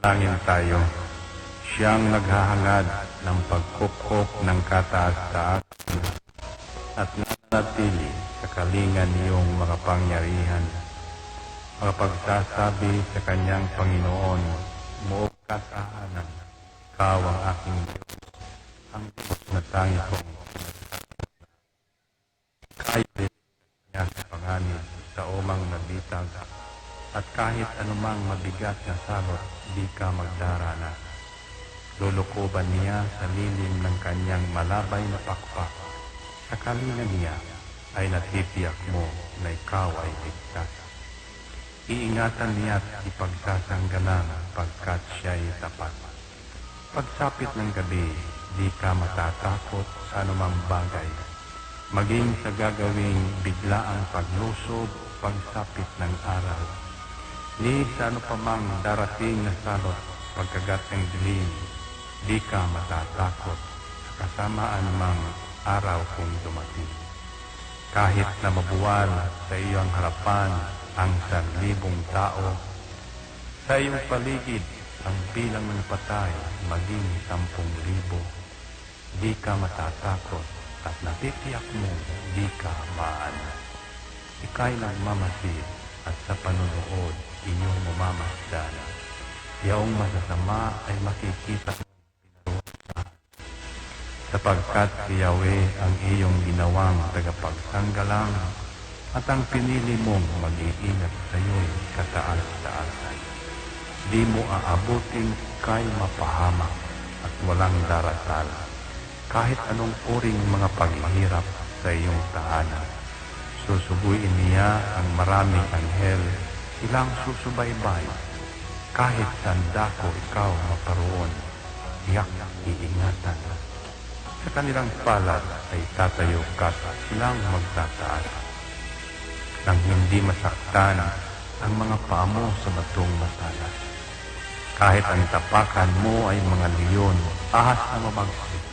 Tangin tayo, siyang naghahangad ng pagkupkop ng kataas-taasan at nanatili sa kalingan niyong makapangyarihan. Makapagsasabi sa kanyang Panginoon, muog kasahanan, ikaw ang aking Diyos, ang Diyos na tanging kong kaya din niya sa panganib sa umang nabitag, at kahit anumang mabigat na salot, di ka magdaranas. Lulukuban niya sa lilim ng kanyang malabay na pakpak. Sa kalingan niya ay natitiyak mo na ikaw ay ligtas. Iingatan niya at ipagsasanggalang pagkat siya'y tapat. Pagsapit ng gabi, di ka matatakot sa anumang bagay. Maging sa gagawing biglaang paglusob, pagsapit ng araw. Ni sa ano pa mang darating na salot, pagkagat ng dilim, di ka matatakot sa kasamaan mang araw kung dumating. Kahit na mabuwal sa iyong harapan ang 1,000 tao, sa iyong paligid ang bilang ng patay maging 10,000, di ka matatakot at natitiyak mo di ka maano. Ika'y nagmamasid at sa panunood inyong mamamasdan. Yaong masasama ay makikita sapagkat si Yahweh ang iyong ginawang tagapagsanggalang at ang pinili mong mag-iingat sa iyo'y kataas-taasan. Di mo aabuting kay mapahamak at walang darasal, kahit anong uring mga paghihirap sa iyong tahanan. Susubuin niya ang maraming anghel, silang susubaybay. Kahit saan dako ikaw maparoon, tiyak iingatan. Sa kanilang palad ay tatayo ka at silang magtataas. Nang hindi masaktan ang mga paa mo sa batong matalas. Kahit ang tapakan mo ay mga leon, ahas na mabagsik,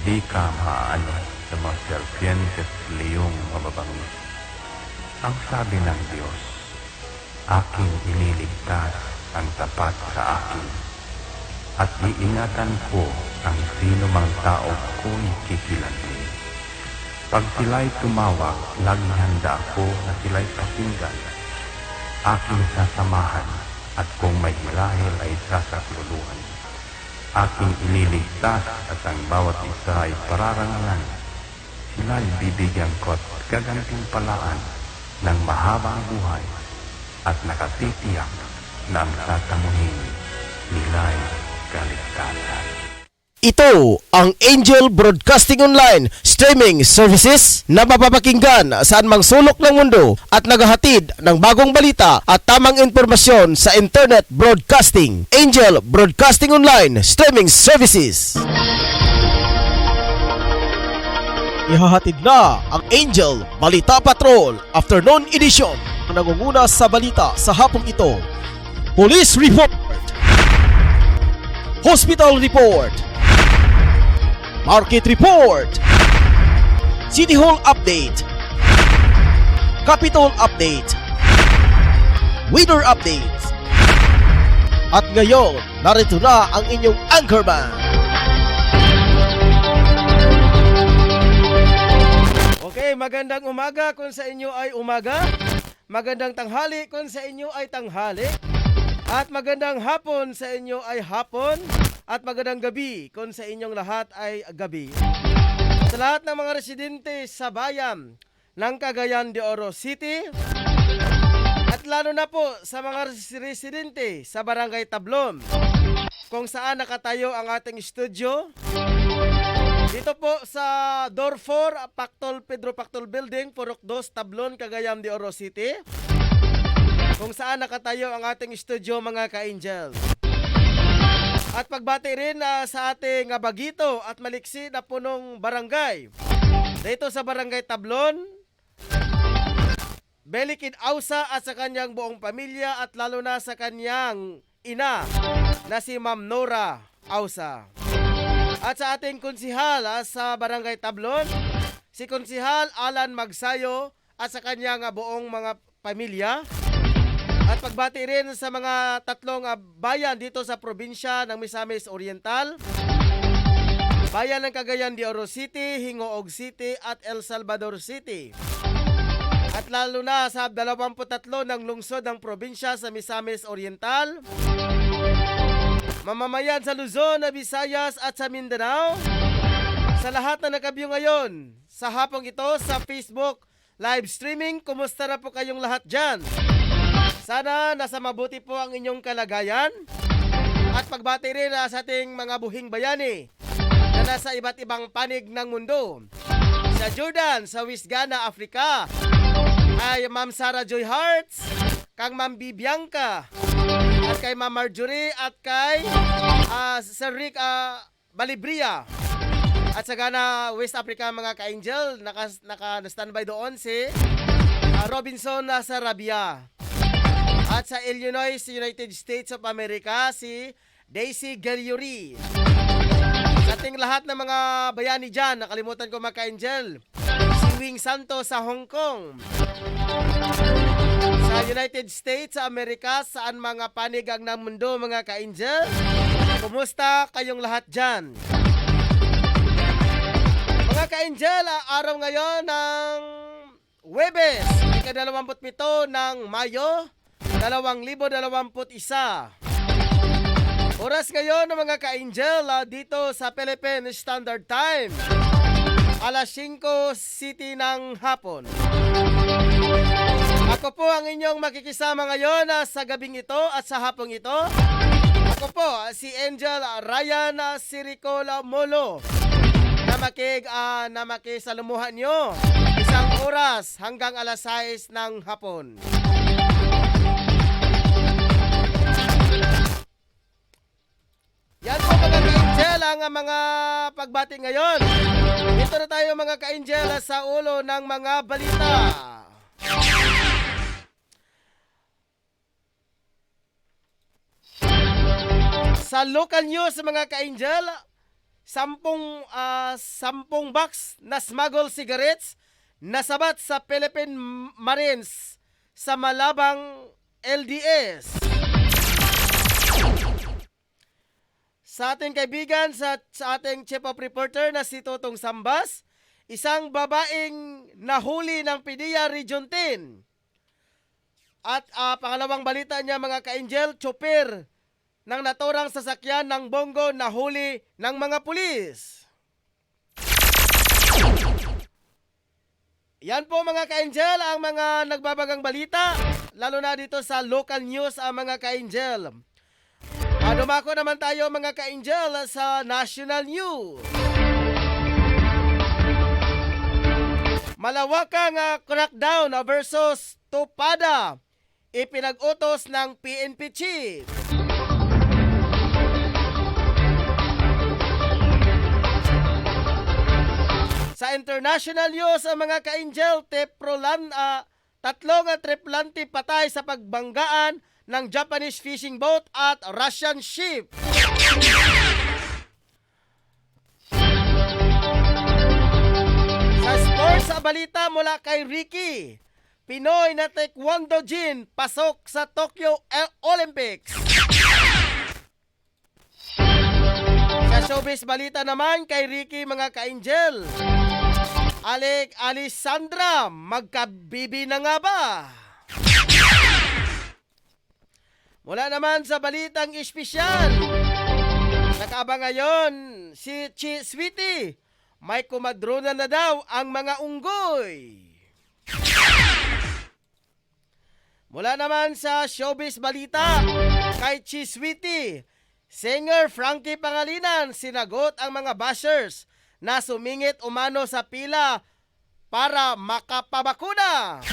di ka maaano sa mga serpientes leong mababangis. Ang sabi ng Diyos, aking ililigtas ang tapat sa akin, at iingatan ko ang sino mang tao ko'y kikilantin. Pag sila'y tumawag, laging handa ako na sila'y pakinggan. Aking sasamahan, at kung may hilahil ay sasakluluhan. Aking ililigtas at ang bawat isa ay pararangalan. Sila'y bibigyan ko at gagantimpalaan ng mahabang buhay at nakatitiyak na ang tatamuhin nila'y kaligtasan. Ito ang Angel Broadcasting Online streaming services na mapapakinggan saan mang sulok ng mundo at naghahatid ng bagong balita at tamang impormasyon sa internet broadcasting. Angel Broadcasting Online streaming services. Ihahatid na ang Angel Balita Patrol Afternoon Edition. Ang nangunguna sa balita sa hapong ito: Police Report, Hospital Report, Market Report, City Hall Update, Capitol Update, Weather Updates. At ngayon, narito na ang inyong anchorman. Okay, magandang umaga kung sa inyo ay umaga. Magandang tanghali kung sa inyo ay tanghali. At magandang hapon sa inyo ay hapon. At magandang gabi kung sa inyong lahat ay gabi. Sa lahat ng mga residente sa bayan ng Cagayan de Oro City, at lalo na po sa mga residente sa Barangay Tablon, kung saan nakatayo ang ating studio. Dito po sa Door 4, Pedro Pactol Building, Purok 2, Tablon, Cagayan de Oro City, kung saan nakatayo ang ating studio, mga ka-angels. At pagbati rin sa ating bagito at maliksi na punong barangay dito sa Barangay Tablon, Belikid Ausa at sa kanyang buong pamilya, at lalo na sa kanyang ina na si Ma'am Nora Ausa. At sa ating konsihal sa Barangay Tablon, si Konsihal Alan Magsayo at sa kanyang buong mga pamilya. At pagbati rin sa mga tatlong bayan dito sa probinsya ng Misamis Oriental. Bayan ng Cagayan de Oro City, Hingoog City at El Salvador City. At lalo na sa 23 ng lungsod ng probinsya sa Misamis Oriental. Mamamayan sa Luzon, Visayas at sa Mindanao. Sa lahat na nakabiyo ngayon, sa hapong ito sa Facebook live streaming, kumusta na po kayong lahat dyan? Sana nasa mabuti po ang inyong kalagayan. At pagbati rin sa ating mga buhing bayani na nasa iba't ibang panig ng mundo. Sa Jordan, sa Wisgana, Africa, kay Ma'am Sarah Joy Hearts, kang Ma'am Bibianca, at kay Ma'am Marjorie, at kay Sir Rick Balibria. At sa Ghana, West Africa, mga ka-angel, naka-standby doon si Robinson Sarabia. At sa Illinois, United States of America, si Daisy Galliori. Sa ating lahat ng mga bayani dyan, nakalimutan ko mga ka-angel, si Wing Santos sa Hong Kong. Sa United States sa Amerika, saan mga panigang ng mundo mga ka-angel, kumusta kayong lahat dyan? Mga ka-angel, araw ngayon ng Huwebes, ika-27 ng Mayo, 2021. Oras ngayon ng mga ka-angel dito sa Philippine Standard Time, alas 5 City ng hapon. Ako po ang inyong makikisama ngayon sa gabing ito at sa hapong ito. Ako po si Angel Ryan Siricola Molo na makisalumuhan nyo isang oras hanggang alas 6 ng hapon. Yan po mga ka-angel ang mga pagbati ngayon. Dito na tayo mga ka-angel sa ulo ng mga balita. Sa local news mga ka-angel, 10 box na smuggle cigarettes nasabat sa Philippine Marines sa Malabang LDS. Sa ating kaibigan, sa ating chief of reporter na si Totong Sambas, isang babaeng nahuli ng PDEA Region 10. At pangalawang balita niya mga ka-angel, chopper ng naturang sasakyan ng Bongo nahuli ng mga pulis. Yan po mga ka-angel ang mga nagbabagang balita, lalo na dito sa local news ang mga ka-angel. Dumako naman tayo mga ka-angel sa national news. Malawakang crackdown versus Tupada, ipinag-utos ng PNP chief. Sa international news ang mga ka-angel, tatlong triplante patay sa pagbanggaan ng Japanese fishing boat at Russian ship. Sa sports sa balita mula kay Ricky, Pinoy na taekwondo jin pasok sa Tokyo Olympics. Sa showbiz balita naman kay Ricky mga ka-angel, Alessandra, magkabibi na nga ba? Mula naman sa balitang espesyal, nakaabang ngayon si Chi Sweetie, may kumadrona na daw ang mga unggoy. Mula naman sa showbiz balita, kay Chi Sweetie, singer Frankie Pangilinan sinagot ang mga bashers na sumingit umano sa pila para makapabakuna.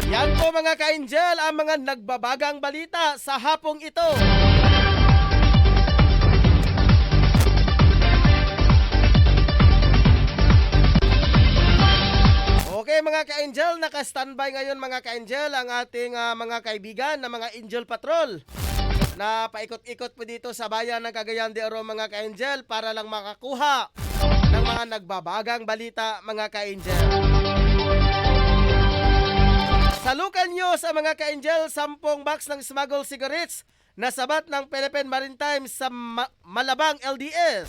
Yan po mga ka-angel ang mga nagbabagang balita sa hapong ito. Okay mga ka-angel, naka-standby ngayon mga ka-angel ang ating mga kaibigan na mga Angel Patrol na paikot-ikot po dito sa bayan ng Cagayan de Oro mga ka-angel para lang makakuha ng mga nagbabagang balita mga ka-angel. Sa local news, ang mga ka-angel, 10 box ng smuggled cigarettes na sabat ng Philippine Maritime sa Malabang LDS.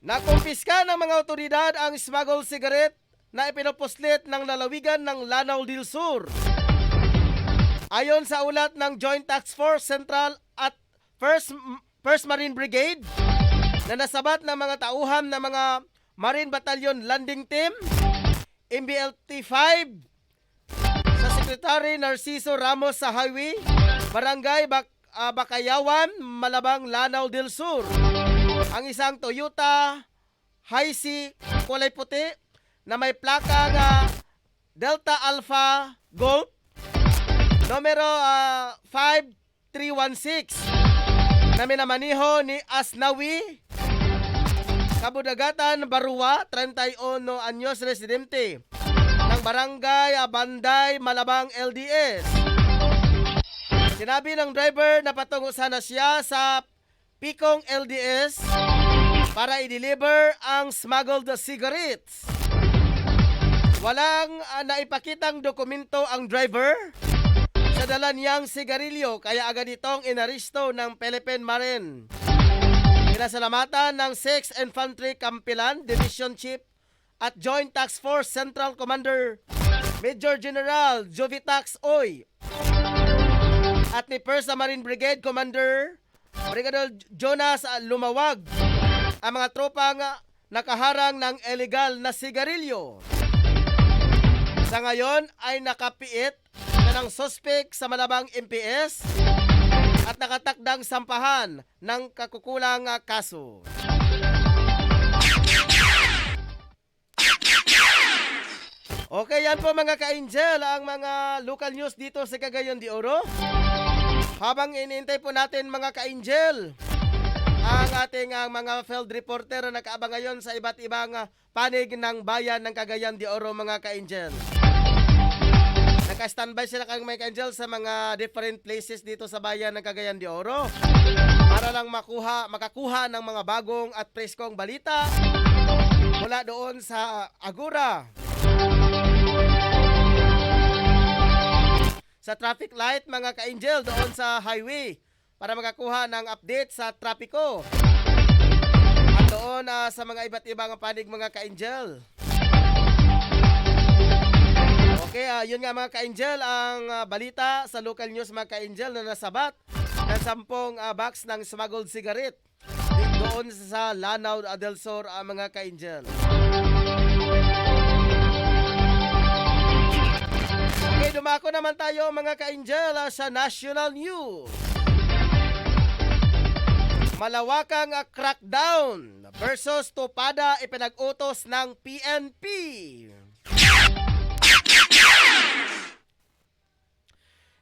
Nakumpiska ng mga otoridad ang smuggled cigarette na ipinupuslit ng lalawigan ng Lanao del Sur. Ayon sa ulat ng Joint Task Force Central at First Marine Brigade na nasabat ng mga tauhan ng mga Marine Battalion Landing Team, MBLT-5 sa Secretary Narciso Ramos sa Highway, Barangay Bakayawan, Malabang, Lanao del Sur. Ang isang Toyota Hiace kulay puti na may plaka nga Delta Alpha Golf numero 5316 na minamaniho ni Asnawi Kabudagatan Barua, 31 anyos, residente ng Barangay Banday, Malabang, LDS. Sinabi ng driver na patungo sana siya sa Pikong LDS para i-deliver ang smuggled cigarettes. Walang naipakitang dokumento ang driver sa dala niyang sigarilyo, kaya agad itong inaristo ng Philippine Marine. Pinasalamatan ng 6th Infantry Campilan Division Chief at Joint Task Force Central Commander Major General Jovitax Oy at ni 1st Marine Brigade Commander Brigadier Jonas Lumawag ang mga tropang nakaharang ng illegal na sigarilyo. Sa ngayon ay nakapiit na ng suspect sa Malabang MPS at nakatakdang sampahan ng kakukulang kaso. Okay, yan po mga ka-angel, ang mga local news dito sa Cagayan de Oro. Habang iniintay po natin mga ka-angel, ang ating mga field reporter na nakaabang ngayon sa iba't ibang panig ng bayan ng Cagayan de Oro mga ka-angel. Naka-standby sila kang mga ka-angel sa mga different places dito sa bayan ng Cagayan de Oro para lang makakuha ng mga bagong at preskong balita mula doon sa Agora, sa traffic light mga ka-angel doon sa highway para makakuha ng update sa trapiko at doon sa mga iba't ibang panig mga ka-angel. Okay, yun nga mga ka-angel ang balita sa local news mga ka-angel na nasabat ng 10 box ng smuggled cigarette doon sa Lanao del Sur mga ka-angel. Okay, dumako naman tayo mga ka-angel sa national news. Malawakang crackdown versus Tupada ipinag-utos ng PNP.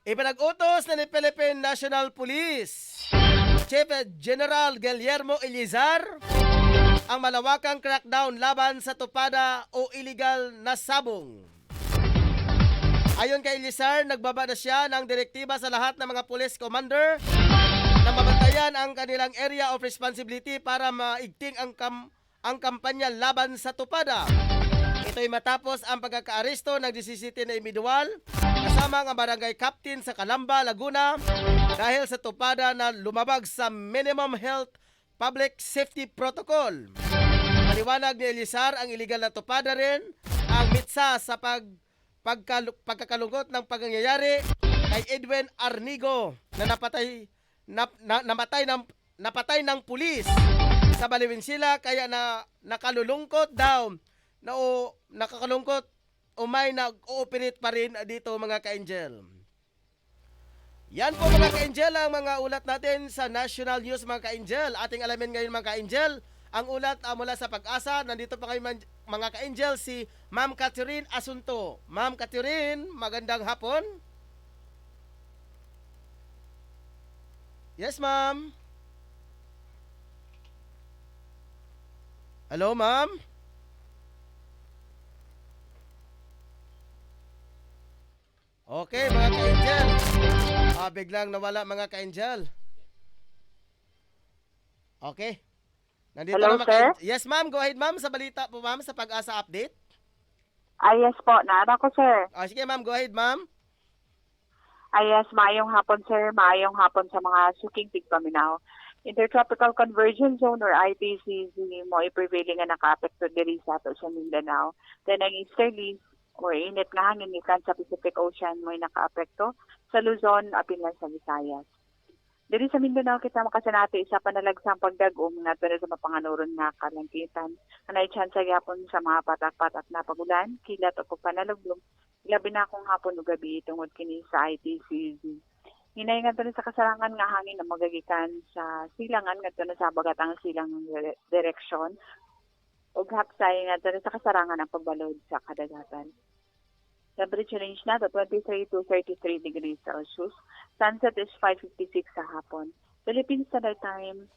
Ipinag-utos na ni Philippine National Police Chief General Guillermo Elizar ang malawakang crackdown laban sa Tupada o illegal na sabong. Ayon kay Elizar, nagbaba na siya ng direktiba sa lahat ng mga police commander na mabantayan ang kanilang area of responsibility para maigting ang kampanya laban sa Tupada. Ito'y matapos ang pagkakaaresto ng 17 na individual kasama ang barangay captain sa Calamba, Laguna dahil sa Tupada na lumabag sa minimum health public safety protocol. Maliwanag ni Elizar, ang illegal na Tupada rin ang mitsa sa pagkakalungkot ng pangyayari kay Edwin Arnigo na napatay ng pulis sa Baliwensila, kaya nakalulungkot daw nakakalungkot may nag-ooperate pa rin dito mga ka-angel. Yan po mga ka-angel ang mga ulat natin sa national news mga ka-angel. Ating alamin ngayon mga ka-angel ang ulat mula sa Pag-asa. Nandito pa kayo mga ka-angel si Ma'am Catherine Asunto. Ma'am Catherine, magandang hapon. Yes ma'am. Hello ma'am. Okay mga ka-angel, biglang nawala mga ka-angel. Okay, Nandito Hello, na sir? Yes, ma'am. Go ahead, ma'am. Sa balita po, ma'am, sa Pag-asa Update. Yes po, naara ko, sir. Sige, ma'am. Go ahead, ma'am. Yes, maayong hapon, sir. Maayong hapon sa mga suking tigpaminaw. Intertropical Convergence Zone or ITCZ mo prevailing nga naka-apekto diri sa ato sa Mindanao. Then ang easterly or init nga hangin gikan sa Pacific Ocean mo naka-apekto sa Luzon apil na sa Visayas. Diri sa Mindanao kita makasanati isa panalagsang pagdagom nga tungod sa mapanganuron nga kalangitan. Anay chance gyapon sa mga patak-patak na pagulan, kilat o panalaglom. Labi na akong hapon o gabi tungod kini sa ITCZ. Hinay nga sa kasarangan nga hangin na magagikan sa silangan nga sa bagatang silang direksyon. Ug hapsay nga sa kasarangan ang pagbalod sa kadagatan. Temperature range na to 23 to 33 degrees Celsius. Sunset is 5:56 sa hapon. Philippine Standard Time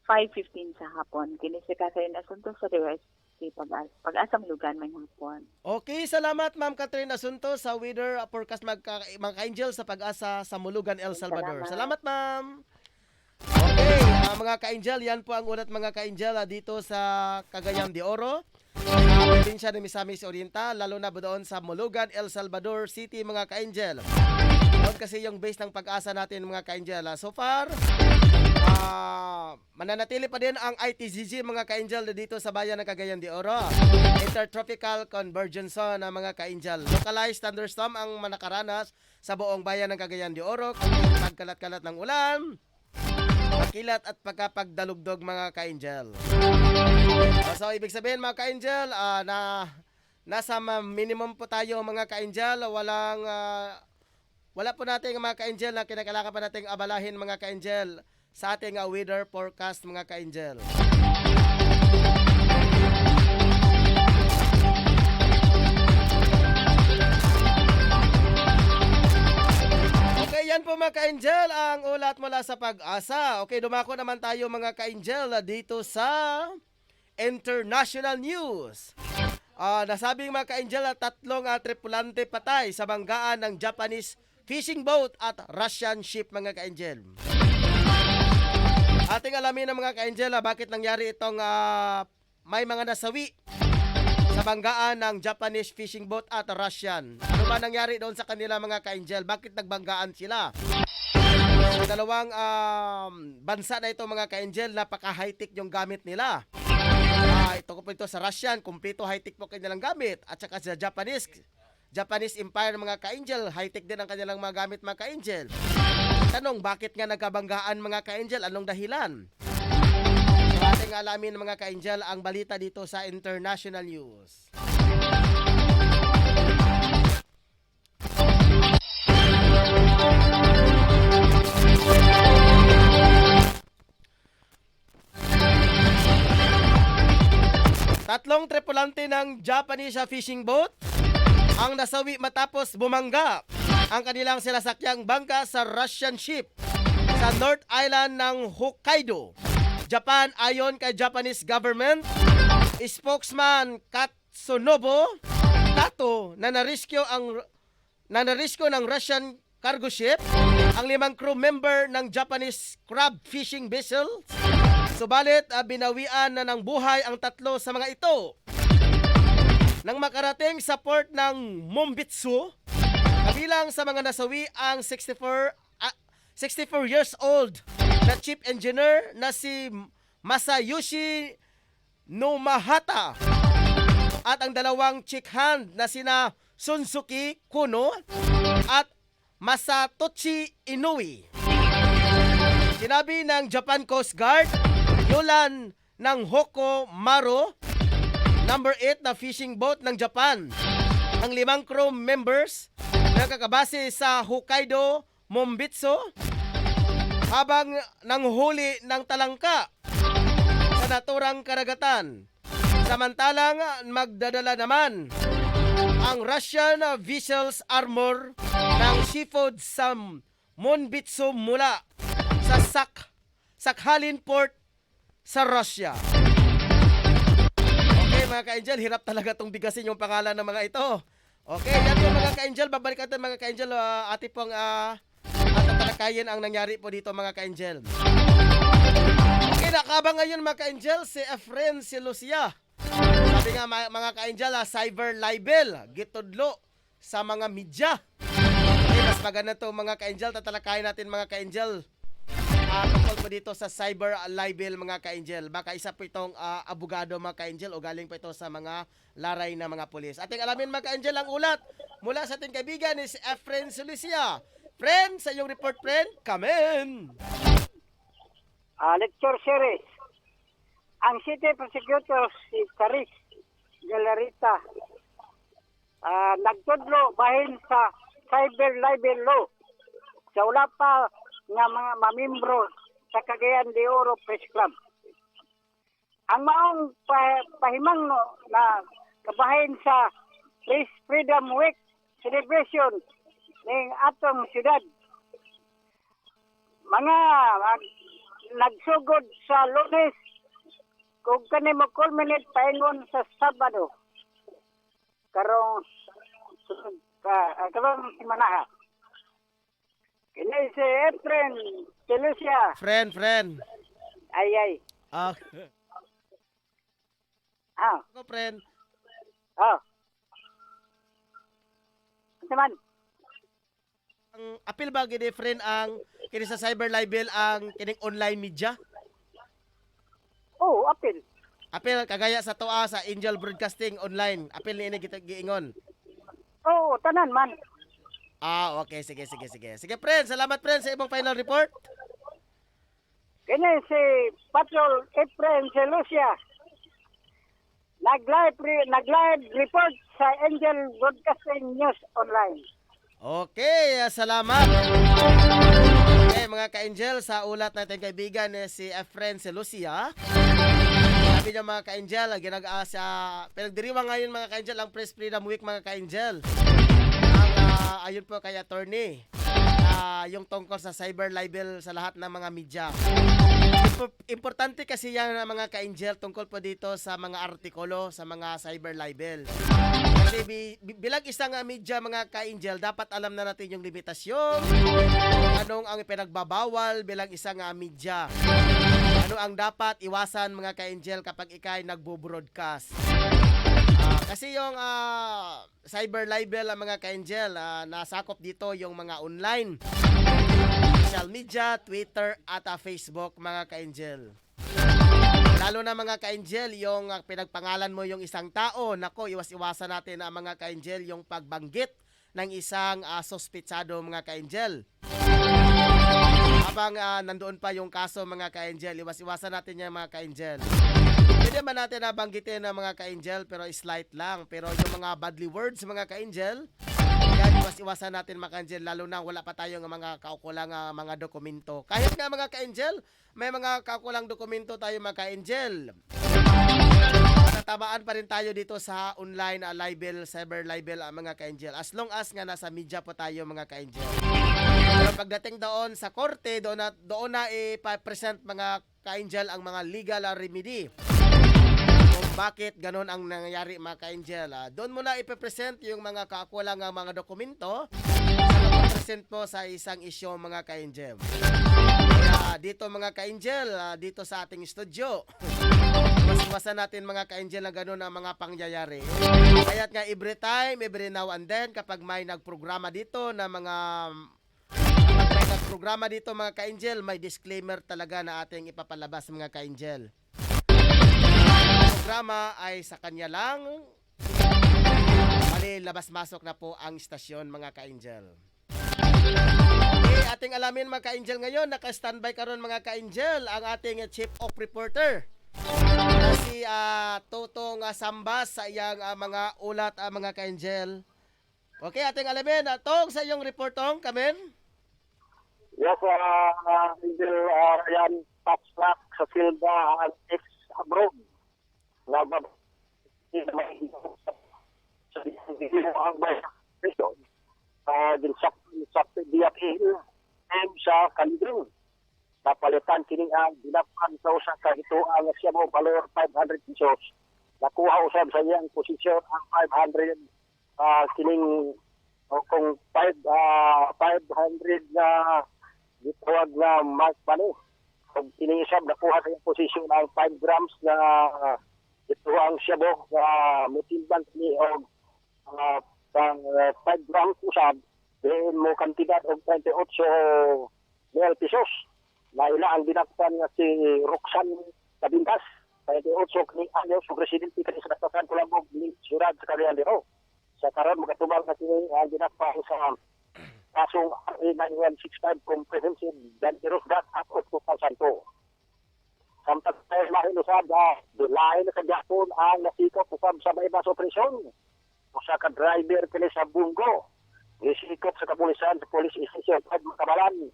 5:15 sa hapon. Kini si Catherine Asunto sa West Pag-asa Mulugan may hapon. Okay, salamat Ma'am Catherine Asunto sa weather forecast mga ka-angel sa Pag-asa sa Mulugan, El Salvador. Salamat ma'am. Okay, mga ka-angel, yan po ang ulat mga ka-angel dito sa Cagayan de Oro, probinsya ng Misamis Oriental, lalo na doon sa Mulugan, El Salvador City mga ka-angel. Doon kasi yung base ng Pag-asa natin mga ka-angel. So far, mananatili pa din ang ITCZ mga ka-angel dito sa bayan ng Cagayan de Oro. Intertropical Convergence Zone na mga ka-angel. Localized thunderstorm ang manakaranas sa buong bayan ng Cagayan de Oro. Pagkalat-kalat ng ulan, pagkilat at pagkapagdalugdog mga ka-angel. So ibig sabihin mga ka-angel, nasa minimum po tayo mga ka-angel. Wala po natin mga ka-angel na kinakailangan pa nating abalahin mga ka-angel sa ating weather forecast mga ka-angel. Okay, yan po mga ka-angel ang ulat mula sa Pag-asa. Okay, dumako naman tayo mga ka-angel dito sa international news. Nasabing mga ka-angel at 3 tripulante patay sa banggaan ng Japanese fishing boat at Russian ship mga ka-angel. Ating alamin ng mga ka-angel bakit nangyari itong may mga nasawi sa banggaan ng Japanese fishing boat at Russian. Ano ba nangyari doon sa kanila mga ka-angel? Bakit nagbanggaan sila? Sa dalawang bansa na ito mga ka-angel, napaka-high-tech yung gamit nila. Ito po ito sa Russian, kumpleto high-tech po kanilang gamit. At saka sa Japanese Empire mga ka-angel, high-tech din ang kanilang mga gamit mga ka-angel. Tanong, bakit nga nagkabanggaan mga ka-angel? Anong dahilan? So, ating alamin mga ka-angel ang balita dito sa international news. Tatlong tripulante ng Japanese fishing boat ang nasawi matapos bumangga ang kanilang sinasakyang bangka sa Russian ship sa North Island ng Hokkaido, Japan. Ayon kay Japanese government spokesman Katsunobu Tato na nariskyo ng Russian cargo ship ang 5 crew member ng Japanese crab fishing vessel. Subalit binawian na ng buhay ang 3 sa mga ito nang makarating sa port ng Mombitsu. Kabilang sa mga nasawi ang 64 years old na chief engineer na si Masayoshi Nomahata at ang 2 chick hand na sina Sunsuke Kuno at Masatoshi Inoue. Sinabi ng Japan Coast Guard, yulan ng Hoko Maro number 8 na fishing boat ng Japan ang 5 crew members na kakabase sa Hokkaido, Mombitsu habang nanghuli ng talangka sa naturang karagatan. Samantalang magdadala naman ang Russian vessels armor ng seafood sa Mombitsu mula sa Sakhalin Port sa Russia. Okay mga ka-angel, hirap talaga itong bigasin yung pangalan ng mga ito. Okay, yan po mga ka-angel, babalik natin mga ka-angel, ati pong tatalakayin ang nangyari po dito mga ka-angel. Okay, kinakabang ngayon mga ka-angel si Efren si Lucia. Sabi nga mga ka-angel, cyber libel, gitudlo sa mga media. Okay, mas maganda to mga ka-angel, tatalakayin natin mga ka-angel. Tungkol po dito sa cyber libel mga ka-angel. Baka isa po itong abogado mga ka-angel o galing po ito sa mga laray na mga pulis. Ating alamin mga ka-angel ang ulat mula sa ating kaibigan ni si Efren si Lucia. Friend, sa iyong report friend, come in! Lecture series. Ang City Prosecutor si Caris Galarita nagtudlo bahin sa cyber libel law sa wala pa nga mga mamembro sa Cagayan de Oro Press Club. Ang maong pahimang na kabahin sa Press Freedom Week celebration ng atong syudad. Mga nagsugod sa Lunes kung kani mo culminate paingon sa Sabado karong simanaha. Kini si Efren si Lucia. Friend. Ay. Ako friend. Saman. Ang apil ba gini friend ang kini sa cyber libel ang kining online media? Oh, apil. Apil kagaya sa tuwa sa Angel Broadcasting Online. Apil ni ini kita giingon. Oh, tanan man. Okay, sige. Sige friend, salamat friend sa imong final report. Kini si Patrol Efren si Lucia. Nag-live report sa Angel Broadcasting News Online. Okay, salamat. Okay, mga ka-angel, sa ulat natin kaibigan si Efren si Lucia. Sabi niya mga ka-angel, pinagdiriwang ngayon mga ka-angel ang Press Freedom Week mga ka-angel. Ayun po kay attorney. Yung tungkol sa cyber libel sa lahat ng mga media. Importante kasi yan mga ka-angel tungkol po dito sa mga artikulo sa mga cyber libel. Kasi bilang isang media mga ka-angel, dapat alam na natin yung limitasyon, anong ang pinagbabawal bilang isang media. Ano ang dapat iwasan mga ka-angel kapag ikay nagbo-broadcast. Kasi yung cyber libel mga ka-angel, nasakop dito yung mga online social media, Twitter at Facebook mga ka-angel. Lalo na mga ka-angel, yung pinagpangalan mo yung isang tao, nako, iwas-iwasan natin mga ka-angel yung pagbanggit ng isang sospetsado mga ka-angel. Habang nandoon pa yung kaso mga ka-angel, iwas-iwasan natin yan mga ka-angel. Pwede man natin nabanggitin ng mga ka-angel pero slight lang. Pero yung mga badly words mga ka-angel, yan iwas-iwasan natin mga ka-angel, lalo na wala pa tayong mga kaukulang mga dokumento. Kahit nga mga ka-angel, may mga kaukulang dokumento tayo mga ka-angel. Tatabaan pa rin tayo dito sa online libel, cyber libel mga ka-angel. As long as nga nasa media po tayo mga ka-angel. Pero pagdating doon sa korte, doon na ipa-present mga ka-angel ang mga legal remedy. Kung bakit ganun ang nangyayari mga ka-angel. Doon muna ipe-present yung mga kakulang mga dokumento sa present po sa isang issue mga ka-angel. Kaya dito mga ka-angel, dito sa ating studio, mas-iwasan natin mga ka-angel na ganun ang mga pangyayari. Kaya't nga every time, every now and then, kapag may nagprograma dito na programa dito mga ka-angel, may disclaimer talaga na ating ipapalabas mga ka-angel. Programa ay sa kanya lang, mali labas-masok na po ang istasyon mga ka-angel. Okay, ating alamin mga ka-angel ngayon, naka-standby karon mga ka-angel ang ating chief of reporter na si Totong Sambas sa iyang mga ulat mga ka-angel. Okay, ating alamin, Tong, sa iyong report Tong, kamen? Yes, Angel Ryan Patchlock sa Silva at ex-abroad. Nabab sa ang bayan din sa DFL sa Kalidron. Napalitan kining ang dinapan sa usa ka hituan nga siya mo valor 500 pesos. Nakuha usab sa iyang posisyon ang 500 kining kung 500 na gitawag na mark money. Kung tinisab, nakuha sa iyang posisyon ang 5 grams na ito ang siyabo na mutimbang ni o pang 5 grams usab, din mo kantidad og 28,000 pesos. Na ila ang dinakpan nga si Roxanne Cabindas, 28 kini anyos, presidente kani sa Natasan Kulambog, ni Surad sa Cariandero. Sa karon makatubag na kini ang dinakpan sa kasong RA 9165 Comprehensive Dangerous Drug Act of 2002. Samtang tayo mahilusad, lain na kagyapon ang nasikop sa Baybas Operation. Usa ka driver kini sa Bungo, nisikop sa kapulisan sa Police Station 5 Makabalan.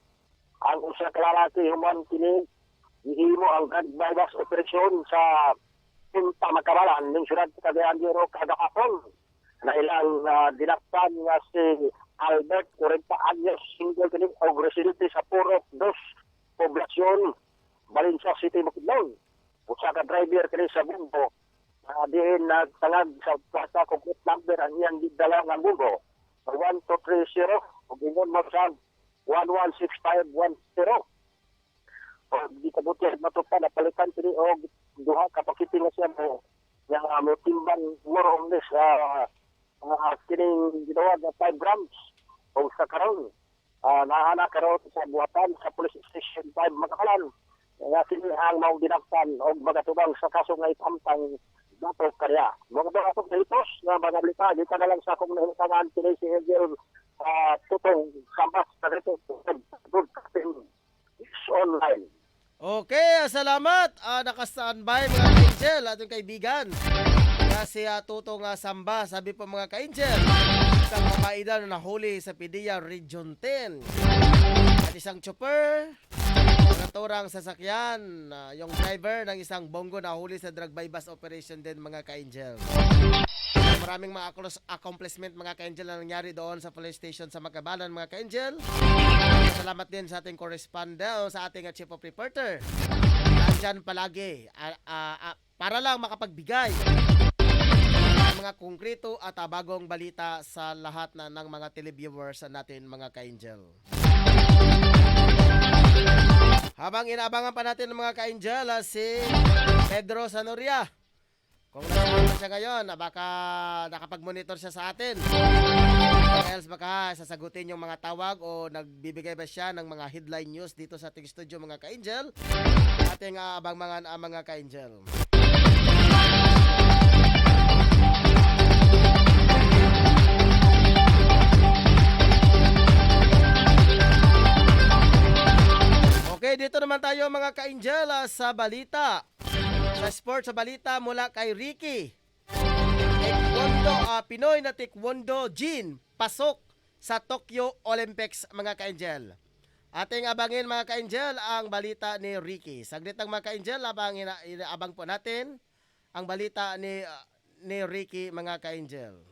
Ang usa ka lalaki human kini gihimo ang drug bypass operation sa Punta Makabalan ning syudad sa Cagayan kagahapon. Na ilang dinakpan nga si Albert 40 anyos, single kini og residente sa Purok 2 poblasyon Balinsa City, Bukidnon. Usa ka driver kini sa Bungo, diin nagtangag sa plata kung number ang iyang gidala nga Bungo 1230 ug ingon mo sa 116510. Pag di kabuti matupan na palitan kini og duha ka pakiting na siya mo nga mo timbang more on this kining ginawa na 5 grams o sa karon naana karon sa buhatan sa Police Station 5 Makabalan nga sini ang mao dinakpan og magatubang sa kaso nga itamtang dato karya. Mga dato delitos nga mga balita di ka na lang sa akong nahitangan kini si Angel tutong sambas sa dito online. Okay, salamat. Naka-standby mga ka-angel, atong kaibigan. Kasi tutong Samba, sabi po mga ka-angel, isang mamaida na nahuli sa PDEA Region 10. At isang chopper, naturang sasakyan, yung driver ng isang bongo nahuli sa drug bypass operation din mga ka-angel. Maraming mga accomplishment mga ka-angel na nangyari doon sa police station sa Makabalan mga ka-angel. Salamat din sa ating correspondent, sa ating chief of reporter. Nandyan palagi para lang makapagbigay ng mga konkreto at bagong balita sa lahat ng mga televiewers natin mga ka-angel. Habang inaabangan pa natin ng mga ka-angel si Pedro Sanoria. Kung nanonood siya ngayon, baka nakapag-monitor siya sa atin. Else baka sasagutin yung mga tawag o nagbibigay ba siya ng mga headline news dito sa ating studio mga ka-angel. Ating abangan mga ka-angel. Okay, dito naman tayo mga ka-angel sa balita. Sa sports, sa balita mula kay Ricky. Pinoy na Taekwondo Jin pasok sa Tokyo Olympics mga ka-angel. Ating abangin mga ka-angel ang balita ni Ricky. Saglit lang mga ka-angel, abang po natin ang balita ni Ricky mga ka-angel.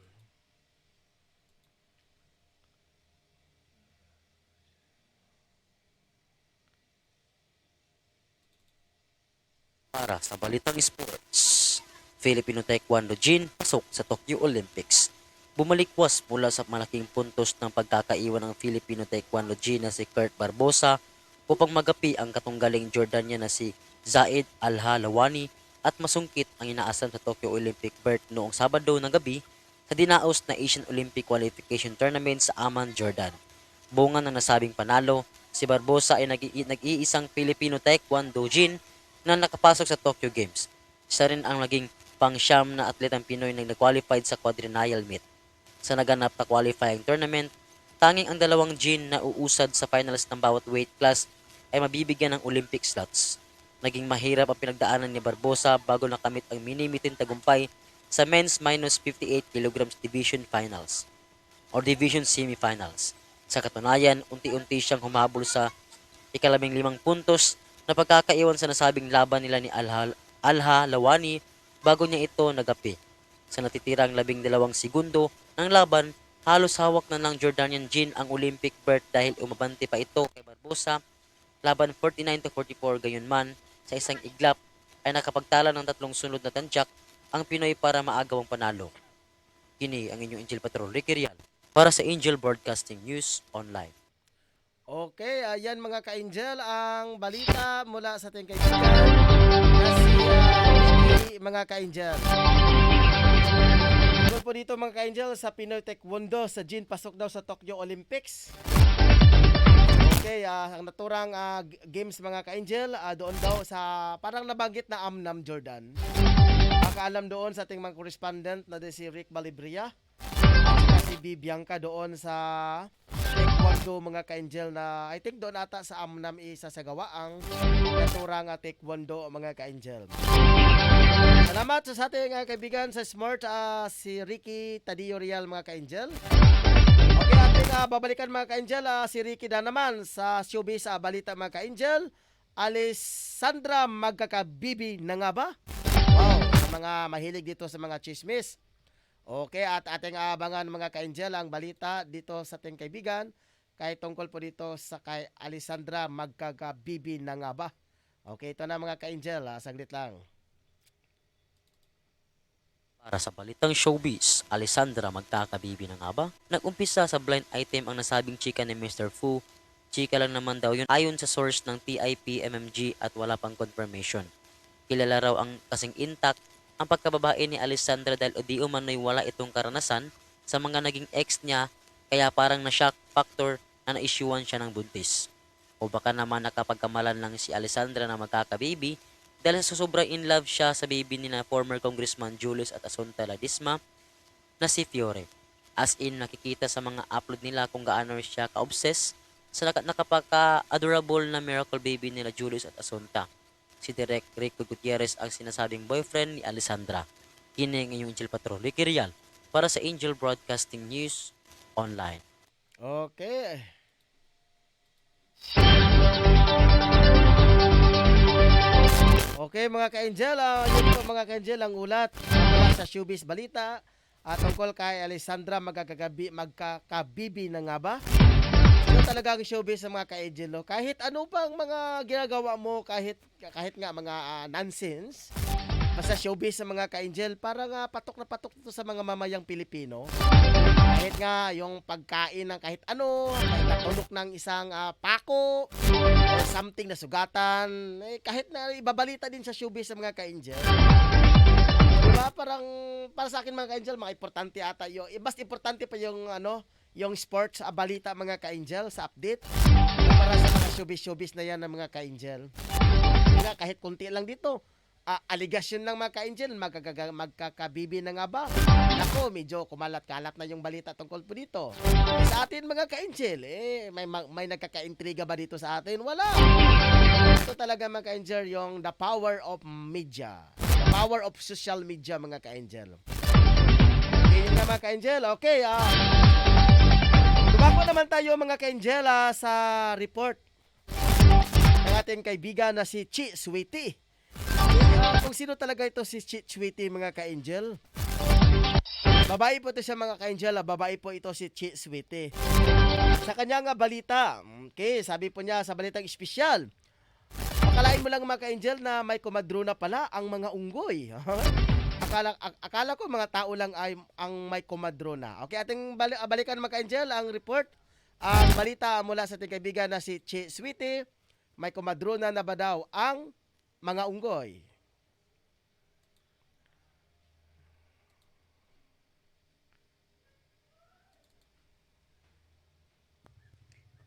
Para sa balitang sports, Filipino Taekwondo Jin pasok sa Tokyo Olympics. Bumalikwas mula sa malaking puntos ng pagkakaiwan ng Filipino Taekwondo Jin na si Kurt Barbosa upang magapi ang katunggaling Jordanian na si Zaid Al-Halawani at masungkit ang inaasam sa Tokyo Olympic berth noong Sabado ng gabi sa dinaos na Asian Olympic Qualification Tournament sa Amman, Jordan. Bunga ng nasabing panalo, si Barbosa ay nag-iisang Filipino Taekwondo Jin na nakapasok sa Tokyo Games. Siya rin ang naging pang-siyam na atletang Pinoy na nag-qualified sa quadrennial meet. Sa naganap na qualifying tournament, tanging ang dalawang Jin na uusad sa finals ng bawat weight class ay mabibigyan ng Olympic slots. Naging mahirap ang pinagdaanan ni Barbosa bago nakamit ang minimitin tagumpay sa men's minus 58 kg division finals or division semifinals. Sa katunayan, unti-unti siyang humabol sa ika-15 puntos na pagkakaiwan sa nasabing laban nila ni Al-Halawani bago niya ito nagapi. Sa natitirang 12 segundo ng laban, halos hawak na ng Jordanian Jin ang Olympic berth dahil umabante pa ito kay Barbosa. Laban 49-44 gayunman, sa isang iglap ay nakapagtala ng 3 sunod na tantyak ang Pinoy para maagawang panalo. Kini ang inyong Angel Patrol Ricky Rial para sa Angel Broadcasting News Online. Okay, ayan mga ka-angel ang balita mula sa ating kaibigan na si Ricky, mga ka-angel. Tungkol po dito mga ka-angel sa Pinoy Taekwondo sa Jin pasok daw sa Tokyo Olympics. Okay, ang naturang games mga ka-angel doon daw sa parang nabanggit na Amnam Jordan. Makaalam doon sa ating mga correspondent na si Rick Balibria at si B. Bianca doon sa Taekwondo mga ka-angel na I think doon ata sa Amnam isa sa gawa ang naturang Taekwondo mga ka-angel. Salamat sa ating kaibigan sa Smart si Ricky Tadio Real mga ka-angel. Okay, ating babalikan mga ka-angel si Ricky na naman sa showbiz balita mga ka-angel. Alessandra magkakabibi na nga ba? Wow, sa mga mahilig dito sa mga chismis. Okay, at ating abangan mga ka-angel ang balita dito sa ating kaibigan kay tungkol po dito sa kay Alessandra magkakabibi na nga ba? Okay, ito na mga ka-angel, saglit lang. Para sa balitang showbiz, Alessandra magkakabibi na nga ba? Nag-umpisa sa blind item ang nasabing chika ni Mr. Fu. Chika lang naman daw yun ayon sa source ng TIP MMG at wala pang confirmation. Kilala raw ang kasing intact ang pagkababae ni Alessandra dahil o di umano'y wala itong karanasan sa mga naging ex niya kaya parang na-shock factor na na-issuean siya ng buntis. O baka naman nakapagkamalan lang si Alessandra na magkakababy dahil sa sobrang in love siya sa baby ni na former Congressman Julius at Asunta Ladisma na si Fiore. As in nakikita sa mga upload nila kung gaano siya ka-obsess sa nakapaka-adorable na miracle baby nila Julius at Asunta. Si Direk Rico Gutierrez ang sinasabing boyfriend ni Alessandra. Kini ang inyong Angel Patrol, Ricky Real, para sa Angel Broadcasting News Online. Okay. Okay mga ka-angel, yun po mga ka-angel ang ulat mula sa showbiz balita at tungkol kay Alessandra magkakabibi na nga ba? Ito talaga ang showbiz sa mga ka-angel, no? Kahit ano pang mga ginagawa mo, kahit nga mga nonsense, basta showbiz sa mga ka-angel, parang patok na patok ito sa mga mamayang Pilipino. Kahit nga yung pagkain ng kahit ano, kahit natulok ng isang pako, or something na sugatan, kahit na ibabalita din sa showbiz sa mga ka-angel. Diba? Parang, para sa akin mga ka-angel, mga importante ata yung, mas importante pa yung yung sports balita mga ka-angel sa update para sa mga showbiz na yan ng mga ka-angel. Kahit kunti lang dito, aligasyon ng mga ka-angel, magkakabibi na nga ba? Ako, medyo kumalat-kalat na yung balita tungkol po dito. Sa atin mga ka-angel, may nagkaka-intriga ba dito sa atin? Wala! Ito talaga mga ka-angel, yung the power of media. The power of social media mga ka-angel. Okay, yun nga mga ka-angel. Okay, Dumako naman tayo mga ka-angel sa report ng ating kaibigan na si Chi Sweetie. Kung sino talaga ito si Chi Sweetie mga ka-angel? Babae po ito siya mga ka-angel, babae po ito si Chi Sweetie. Sa kanya nga balita, okay, sabi po niya sa balitang espesyal, akalain mo lang mga ka-angel na may kumadrona pala ang mga unggoy. Akala ko mga tao lang ay ang may komadrona. Okay, ating balikan mga ka-angel ang report. Ang balita mula sa ating kaibigan na si Chi Sweetie, may komadrona na ba daw ang mga unggoy?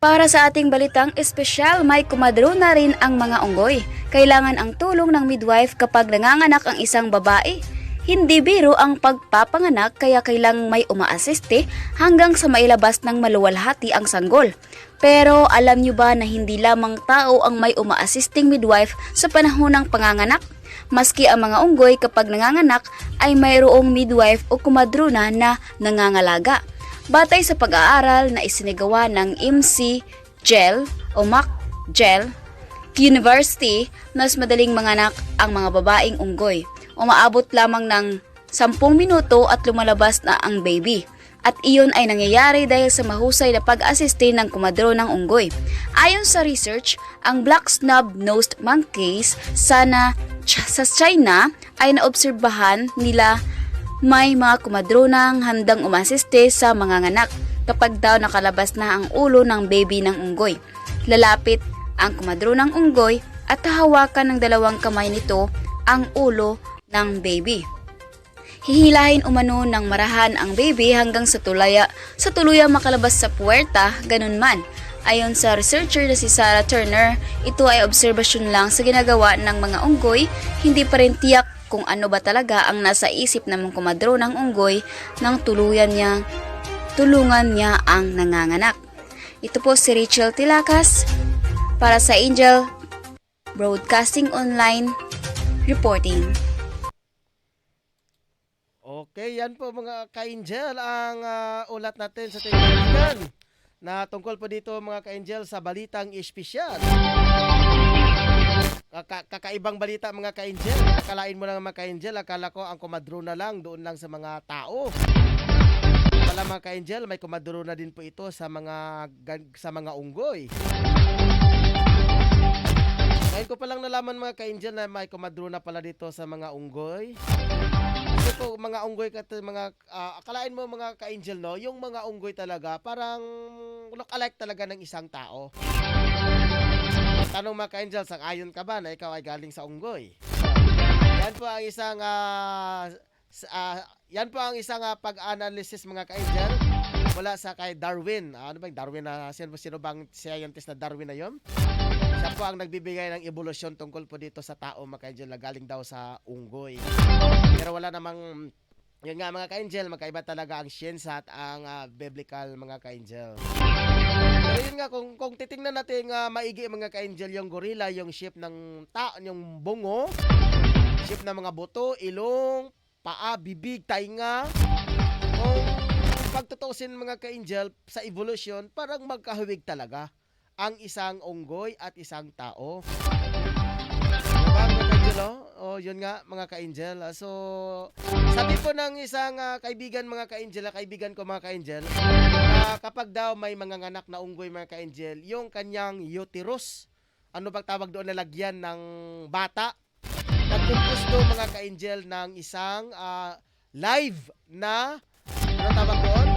Para sa ating balitang espesyal, may kumadrona rin ang mga unggoy. Kailangan ang tulong ng midwife kapag nanganganak ang isang babae. Hindi biro ang pagpapanganak kaya kailangang may umaasiste hanggang sa mailabas ng maluwalhati ang sanggol. Pero alam nyo ba na hindi lamang tao ang may umaasisting midwife sa panahon ng panganganak? Maski ang mga unggoy kapag nanganganak ay mayroong midwife o kumadrona na nangangalaga. Batay sa pag-aaral na isinigawa ng MC Gel o Mac Gel University, mas madaling manganak ang mga babaeng unggoy. Umaabot lamang ng 10 minuto at lumalabas na ang baby. At iyon ay nangyayari dahil sa mahusay na pag-asiste ng kumadronang unggoy. Ayon sa research, ang black snub-nosed monkeys sa China ay naobserbahan nila may mga kumadronang handang umasiste sa mga nganak. kapag daw nakalabas na ang ulo ng baby ng unggoy. Lalapit ang kumadro ng unggoy at hahawakan ng dalawang kamay nito ang ulo ng baby. Hihilahin umano ng marahan ang baby hanggang sa tuluyang makalabas sa puwerta, ganun man. Ayon sa researcher na si Sarah Turner, ito ay obserbasyon lang sa ginagawa ng mga unggoy, hindi pa rin tiyak kung ano ba talaga ang nasa isip ng kumadro ng unggoy nang tulungan niya ang nanganganak. Ito po si Rachel Tilakas para sa Angel Broadcasting Online reporting. Okay, yan po mga ka-angel ang ulat natin sa tingin na tungkol po dito mga ka-angel sa balitang espesyal. Kakaibang balita mga ka-angel. Akalain mo lang mga ka-angel, akala ko ang kumadro na lang doon lang sa mga tao. Pala mga ka-angel, may kumadro na din po ito sa mga unggoy. Ngayon ko palang nalaman mga ka-angel na may kumadro na pala dito sa mga unggoy. Kasi po mga unggoy akalain mo mga ka-angel no, yung mga unggoy talaga parang look-alike talaga ng isang tao. Tanong mga ka-angel, sang-ayon ka ba na ikaw ay galing sa unggoy? Yan po ang isang pag-analysis mga ka-angel mula sa kay Darwin. Ano ba yung Darwin na sino bang scientist na Darwin na yun? Siya po ang nagbibigay ng evolusyon tungkol po dito sa tao mga ka-angel na galing daw sa unggoy. Pero wala namang, yun nga mga ka-angel, magkaiba talaga ang siyensya at ang biblical mga ka-angel. Pero yun nga, kung titingnan natin maigi mga ka-angel, yung gorilla, yung shape ng yung bungo, shape ng mga buto, ilong, paa, bibig, tainga, kung pagtutusin mga ka-angel sa evolution, parang magkahuwig talaga ang isang unggoy at isang tao. Diba mga ka-angel, oh? Yun nga mga ka-angel. So, sabi po ng isang kaibigan mga ka-angel, kaibigan ko mga ka-angel, kapag daw may mga anak na unggoy mga ka-angel, yung kanyang uterus, ano bang tawag doon na lagyan ng bata, nagkumpos doon mga ka-angel ng isang live na, ano tawag doon?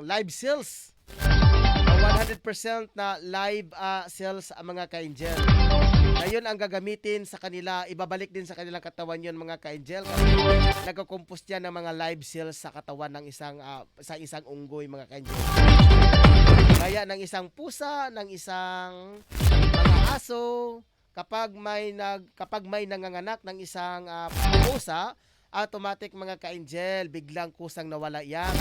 Live cells. 100% na live cells ang mga ka-angel. Ngayon ang gagamitin sa kanila, ibabalik din sa kanilang katawan yon mga ka-angel. Kasi nagko-compose yan ng mga live cells sa katawan ng isang unggoy mga ka-angel. Kaya ng isang pusa, ng isang mga aso, kapag may nanganganak ng isang pusa, automatic mga ka-angel, biglang kusang nawala yan.